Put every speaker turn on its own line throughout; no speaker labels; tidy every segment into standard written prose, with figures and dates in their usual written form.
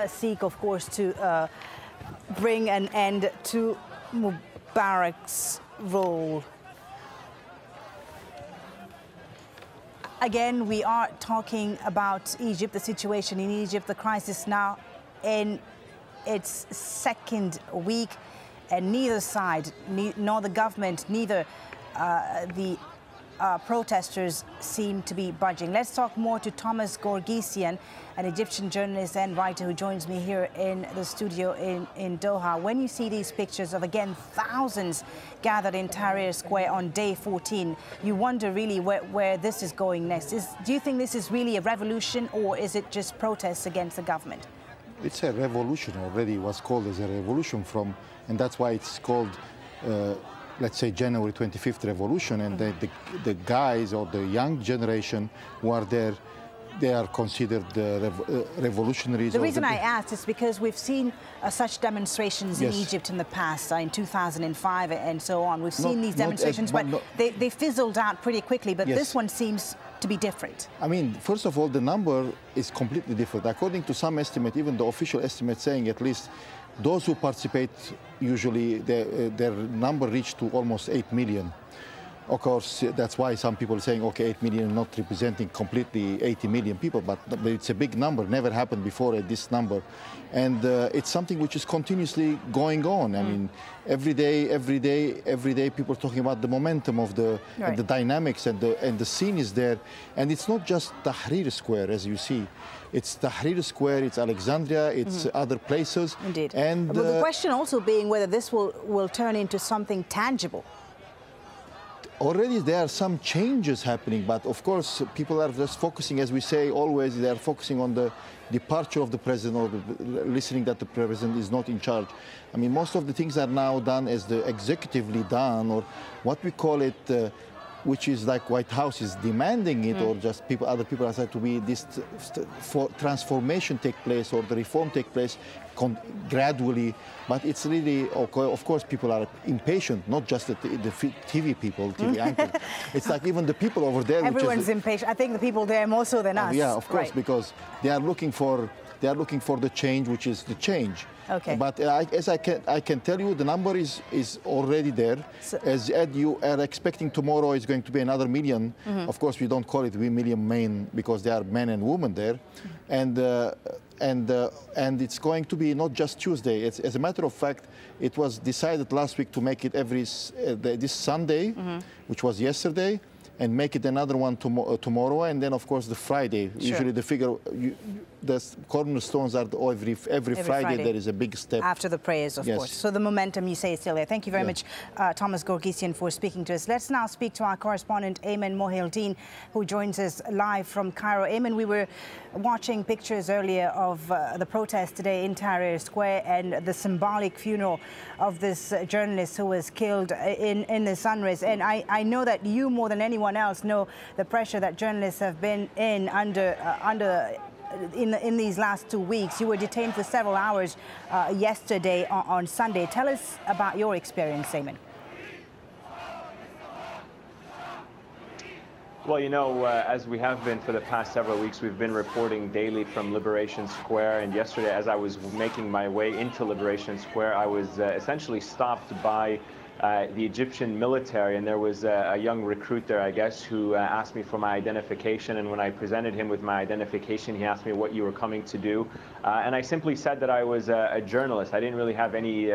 seek, of course, to bring an end to Mubarak's rule. Again, we are talking about Egypt, the situation in Egypt, the crisis now in its second week, and neither side, nor the government, neither the protesters seem to be budging. Let's talk more to Thomas Gorgisian, an Egyptian journalist and writer who joins me here in the studio in Doha. When you see these pictures of, again, thousands gathered in Tahrir Square on day 14, you wonder really where this is going next. Do you think this is really a revolution, or is it just protests against the government?
It's a revolution already. It was called as a revolution and that's why it's called let's say January 25th revolution, and the guys or the young generation who are there, they are considered revolutionaries.
The reason I asked is because we've seen such demonstrations in Egypt in the past, in 2005 and so on. We've seen these demonstrations, but they fizzled out pretty quickly, but this one seems to be different.
I mean, first of all, the number is completely different. According to some estimate, even the official estimate saying at least those who participate, usually their number reached to almost 8 million. Of course, that's why some people are saying, okay, 8 million not representing completely 80 million people, but it's a big number, never happened before at this number. And it's something which is continuously going on. I mean, every day, people are talking about the momentum of the dynamics, and the scene is there. And it's not just Tahrir Square, as you see. It's Tahrir Square, it's Alexandria, it's other places.
Indeed.
And
but the question also being whether this will turn into something tangible.
Already there are some changes happening, but of course people are just focusing, as we say always, they are focusing on the departure of the president, or listening that the president is not in charge. I mean, most of the things are now done as the executively done, or what we call it, which is like White House is demanding it, or just other people are said to be this transformation take place, or the reform take place gradually. But it's really, of course, people are impatient, not just the TV people, TV anchors. It's like even the people over there.
Everyone's impatient. I think the people there more so than us.
Yeah, of course, because they are looking for the change, which is the change.
Okay.
But as I can tell you, the number is already there. So, as Ed, you are expecting tomorrow is going to be another million. Of course, we don't call it million men because there are men and women there, and it's going to be not just Tuesday. As a matter of fact, it was decided last week to make it this Sunday, which was yesterday, and make it another one tomorrow, and then of course the Friday. Sure. Usually the figure, the cornerstones are every Friday there is a big step.
After the prayers, of course. So the momentum, you say, is still there. Thank you very much, Thomas Gorgisian, for speaking to us. Let's now speak to our correspondent, Ayman Mohildeen, who joins us live from Cairo. Ayman, we were watching pictures earlier of the protest today in Tahrir Square and the symbolic funeral of this journalist who was killed in this unrest. And I know that you, more than anyone else, know the pressure that journalists have been in in these last 2 weeks. You were detained for several hours yesterday on Sunday. Tell us about your experience, Ayman.
Well, you know, as we have been for the past several weeks, we've been reporting daily from Liberation Square. And yesterday, as I was making my way into Liberation Square, I was essentially stopped by the Egyptian military, and there was a young recruit there, I guess, who asked me for my identification. And when I presented him with my identification, he asked me what you were coming to do. And I simply said that I was a journalist. I didn't really have any,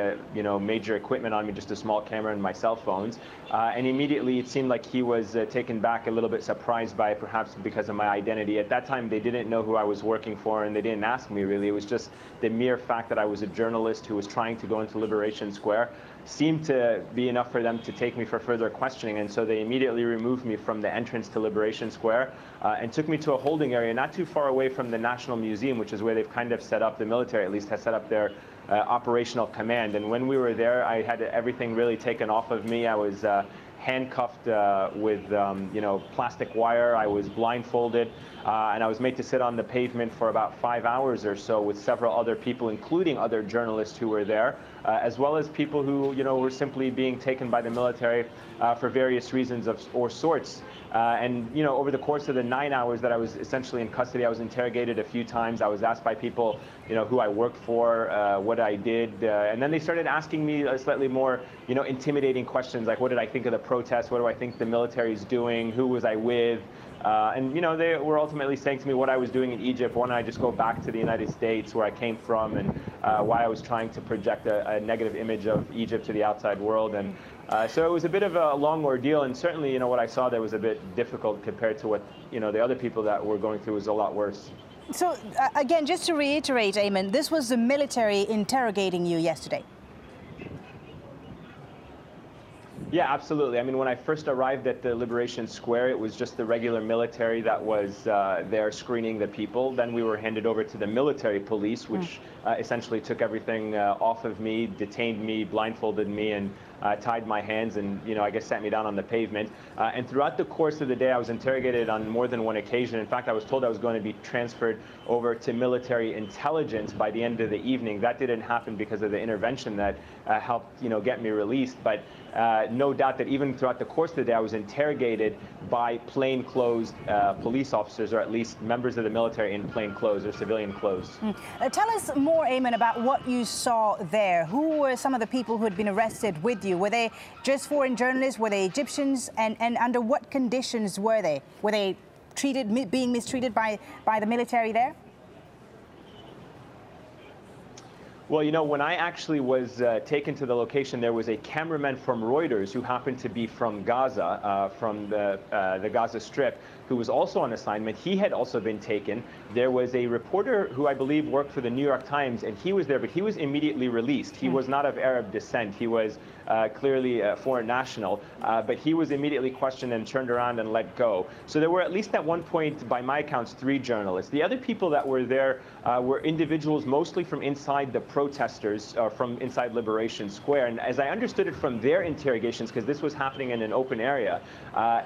major equipment on me, just a small camera and my cell phones. And immediately it seemed like he was taken back, a little bit surprised by it, perhaps because of my identity. At that time, they didn't know who I was working for, and they didn't ask me really. It was just the mere fact that I was a journalist who was trying to go into Liberation Square seemed to be enough for them to take me for further questioning. And so they immediately removed me from the entrance to Liberation Square and took me to a holding area not too far away from the National Museum, which is where they've kind of set up, the military at least has set up their operational command. And when we were there, I had everything really taken off of me. I was handcuffed with plastic wire. I was blindfolded, and I was made to sit on the pavement for about 5 hours or so with several other people, including other journalists who were there, as well as people who were simply being taken by the military for various reasons or sorts. And over the course of the 9 hours that I was essentially in custody, I was interrogated a few times. I was asked by people, who I worked for, what I did, and then they started asking me slightly more, intimidating questions like, what did I think of the protests? What do I think the military is doing? Who was I with? And they were ultimately saying to me what I was doing in Egypt. Why don't I just go back to the United States, where I came from, and why I was trying to project a negative image of Egypt to the outside world. And so it was a bit of a long ordeal, and certainly, what I saw there was a bit difficult compared to what, the other people that were going through was a lot worse.
So, again, just to reiterate, Ayman, this was the military interrogating you yesterday.
Yeah, absolutely. I mean, when I first arrived at the Liberation Square, it was just the regular military that was there screening the people. Then we were handed over to the military police, which essentially took everything off of me, detained me, blindfolded me, and tied my hands and, I guess sat me down on the pavement. And throughout the course of the day, I was interrogated on more than one occasion. In fact, I was told I was going to be transferred over to military intelligence by the end of the evening. That didn't happen because of the intervention that helped, get me released. But no doubt that even throughout the course of the day, I was interrogated by plainclothes police officers, or at least members of the military in plain clothes or civilian clothes.
Tell us more, Ayman, about what you saw there. Who were some of the people who had been arrested with you? Were they just foreign journalists? Were they Egyptians? And under what conditions were they? Were they being mistreated by the military there?
Well, when I actually was taken to the location, there was a cameraman from Reuters who happened to be from Gaza, from the Gaza Strip, who was also on assignment. He had also been taken. There was a reporter who I believe worked for the New York Times, and he was there, but he was immediately released. He was not of Arab descent. He was clearly a foreign national, but he was immediately questioned and turned around and let go. So there were at least at one point, by my accounts, 3 journalists. The other people that were there were individuals mostly from inside the protesters, from inside Liberation Square. And as I understood it from their interrogations, because this was happening in an open area,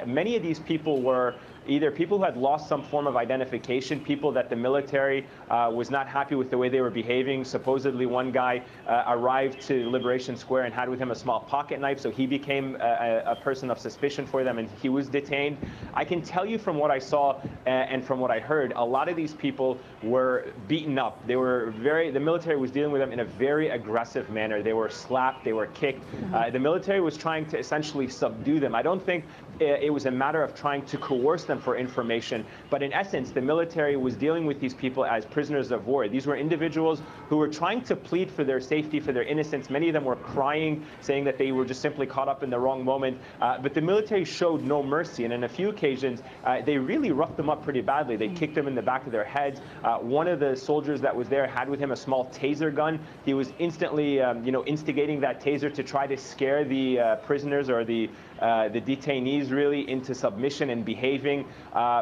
many of these people were either people who had lost some form of identification, people that the military was not happy with the way they were behaving. Supposedly one guy arrived to Liberation Square and had with him a small pocket knife, so he became a person of suspicion for them, and he was detained. I can tell you from what I saw and from what I heard, a lot of these people were beaten up. The military was dealing with them in a very aggressive manner. They were slapped, they were kicked. The military was trying to essentially subdue them. I don't think it was a matter of trying to coerce them for information, but in essence, the military was dealing with these people as prisoners of war. These were individuals who were trying to plead for their safety, for their innocence. Many of them were crying, saying that they were just simply caught up in the wrong moment. But the military showed no mercy, and on a few occasions, they really roughed them up pretty badly. They kicked them in the back of their heads. One of the soldiers that was there had with him a small taser gun. He was instantly, instigating that taser to try to scare the prisoners or the detainees really into submission and behaving.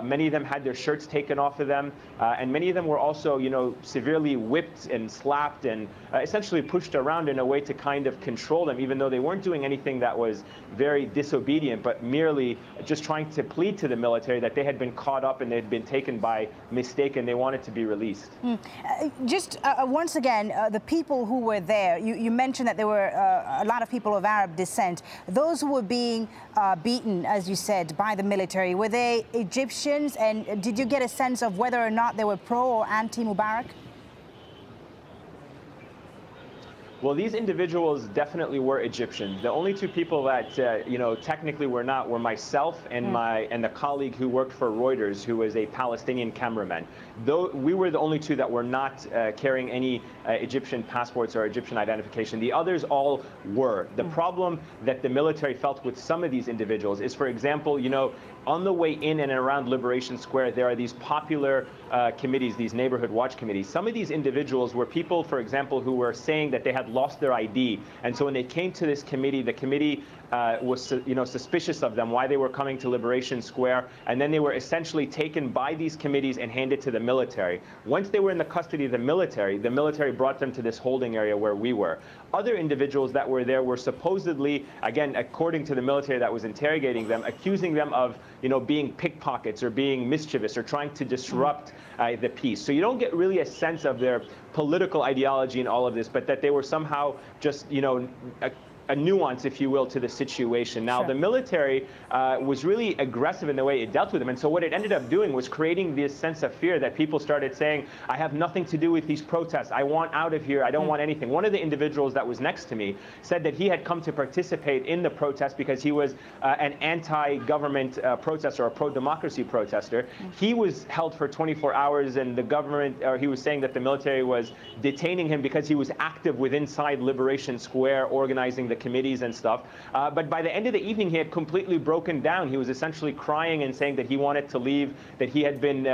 Many of them had their shirts taken off of them, and many of them were also, severely whipped and slapped and essentially pushed around in a way to kind of control them, even though they weren't doing anything that was very disobedient, but merely just trying to plead to the military that they had been caught up and they had been taken by mistake and they wanted to be released.
Once again, the people who were there, you mentioned that there were a lot of people of Arab descent. Those who were being beaten, as you said, by the military, were they Egyptians? And did you get a sense of whether or not they were pro or anti-Mubarak?
Well, these individuals definitely were Egyptians. The only 2 people that, technically were not were myself and the colleague who worked for Reuters, who was a Palestinian cameraman. Though we were the only 2 that were not carrying any Egyptian passports or Egyptian identification. The others all were. The problem that the military felt with some of these individuals is, for example, On the way in and around Liberation Square, there are these popular committees, these neighborhood watch committees. Some of these individuals were people, for example, who were saying that they had lost their ID. And so when they came to this committee, the committee was suspicious of them, why they were coming to Liberation Square. And then they were essentially taken by these committees and handed to the military. Once they were in the custody of the military brought them to this holding area where we were. Other individuals that were there were supposedly, again, according to the military that was interrogating them, accusing them of being pickpockets or being mischievous or trying to disrupt the peace. So you don't get really a sense of their political ideology in all of this, but that they were somehow just, a nuance, if you will, to the situation. Now,
Sure.
the military was really aggressive in the way it dealt with them. And so what it ended up doing was creating this sense of fear that people started saying, I have nothing to do with these protests. I want out of here. I don't want anything. One of the individuals that was next to me said that he had come to participate in the protest because he was an anti-government protester or a pro-democracy protester. He was held for 24 hours and the government, or he was saying that the military was detaining him because he was active inside Liberation Square, organizing the committees and stuff. But by the end of the evening, he had completely broken down. He was essentially crying and saying that he wanted to leave, that he had been,